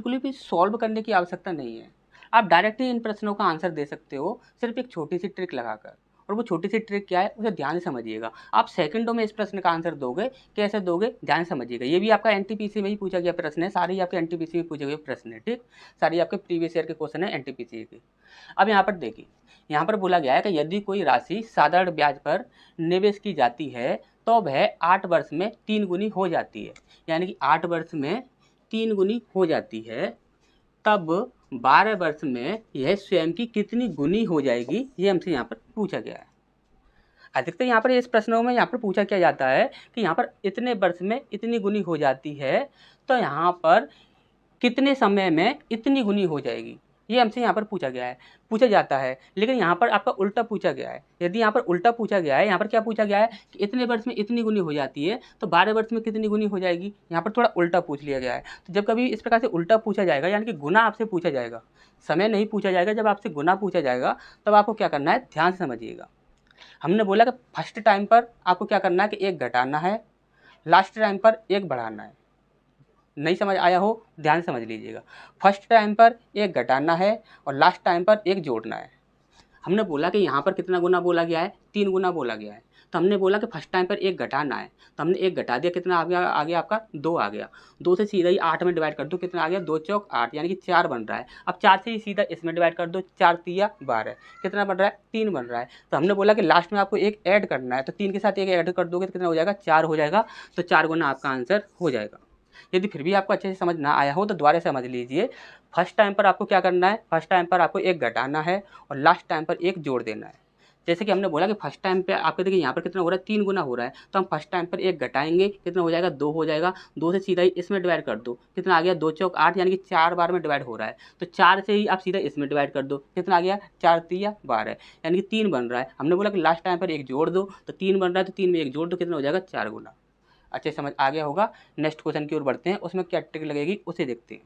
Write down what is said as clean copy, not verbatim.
बिल्कुल भी सॉल्व करने की आवश्यकता नहीं है। आप डायरेक्ट ही इन प्रश्नों का आंसर दे सकते हो सिर्फ एक छोटी सी ट्रिक लगाकर। और वो छोटी सी ट्रिक क्या है उसे ध्यान से समझिएगा। आप सेकंडों में इस प्रश्न का आंसर दोगे, कैसे दोगे ध्यान से समझिएगा। ये भी आपका एनटीपीसी में ही पूछा गया प्रश्न है, सारे ही आपके एनटीपीसी में पूछे गए प्रश्न है, ठीक। सारे आपके प्रीवियस ईयर के क्वेश्चन है एनटीपीसी के। अब यहाँ पर देखिए, यहाँ पर बोला गया है कि यदि कोई राशि साधारण ब्याज पर निवेश की जाती है तो वह 8 वर्ष में 3 गुनी हो जाती है, यानी कि 8 वर्ष में 3 गुनी हो जाती है, तब 12 वर्ष में यह स्वयं की कितनी गुनी हो जाएगी, ये हमसे यहाँ पर पूछा गया है। अधिकतर यहाँ पर इस प्रश्नों में यहाँ पर पूछा क्या जाता है कि यहाँ पर इतने वर्ष में इतनी गुनी हो जाती है, तो यहाँ पर कितने समय में इतनी गुनी हो जाएगी, ये हमसे यहाँ पर पूछा जाता है। लेकिन यहाँ पर आपका उल्टा पूछा गया है। यदि यहाँ पर उल्टा पूछा गया है, यहाँ पर क्या पूछा गया है कि इतने वर्ष में इतनी गुनी हो जाती है, तो 12 वर्ष में कितनी गुनी हो जाएगी, यहाँ पर थोड़ा उल्टा पूछ लिया गया है। तो जब कभी इस प्रकार से उल्टा पूछा जाएगा, यानी कि गुना आपसे पूछा जाएगा, समय नहीं पूछा जाएगा, जब आपसे गुना पूछा जाएगा तब आपको क्या करना है, ध्यान से समझिएगा। हमने बोला कि फर्स्ट टाइम पर आपको क्या करना है कि 1 घटाना है, लास्ट टाइम पर 1 बढ़ाना है। नहीं समझ आया हो ध्यान समझ लीजिएगा। फर्स्ट टाइम पर 1 घटाना है और लास्ट टाइम पर 1 जोड़ना है। हमने बोला कि यहाँ पर कितना गुना बोला गया है, 3 गुना बोला गया है। तो हमने बोला कि फर्स्ट टाइम पर 1 घटाना है, तो हमने 1 घटा दिया, कितना आ गया आपका 2 आ गया। 2 से सीधा ही 8 में डिवाइड कर दो, कितना आ गया 2 चौक 8, यानी कि 4 बन रहा है। अब 4 से ही सीधा इसमें डिवाइड कर दो, 4 तिया 12, कितना बन रहा है 3 बन रहा है। तो हमने बोला कि लास्ट में आपको 1 ऐड करना है, तो 3 के साथ 1 ऐड कर दोगे तो कितना हो जाएगा 4 हो जाएगा। तो 4 गुना आपका आंसर हो जाएगा। यदि फिर भी आपको अच्छे से समझ ना आया हो तो दोबारा समझ लीजिए। फर्स्ट टाइम पर आपको क्या करना है, फर्स्ट टाइम पर आपको 1 घटाना है और लास्ट टाइम पर 1 जोड़ देना है। जैसे कि हमने बोला कि फर्स्ट टाइम पे आपके देखिए यहाँ पर कितना हो रहा है 3 गुना हो रहा है, तो हम फर्स्ट टाइम पर 1 घटाएंगे, कितना हो जाएगा 2 हो जाएगा। 2 से सीधा ही इसमें डिवाइड कर दो, कितना आ गया 2 चौक 8, यानी कि 4 बार में डिवाइड हो रहा है। तो 4 से ही आप सीधा इसमें डिवाइड कर दो, कितना आ गया 4 तिया 12, यानी कि 3 बन रहा है। हमने बोला कि लास्ट टाइम पर 1 जोड़ दो, तो 3 बन रहा है, तो 3 में 1 जोड़ दो, कितना हो जाएगा 4 गुना। अच्छे समझ आ गया होगा। नेक्स्ट क्वेश्चन की ओर बढ़ते हैं, उसमें क्या ट्रिक लगेगी उसे देखते हैं।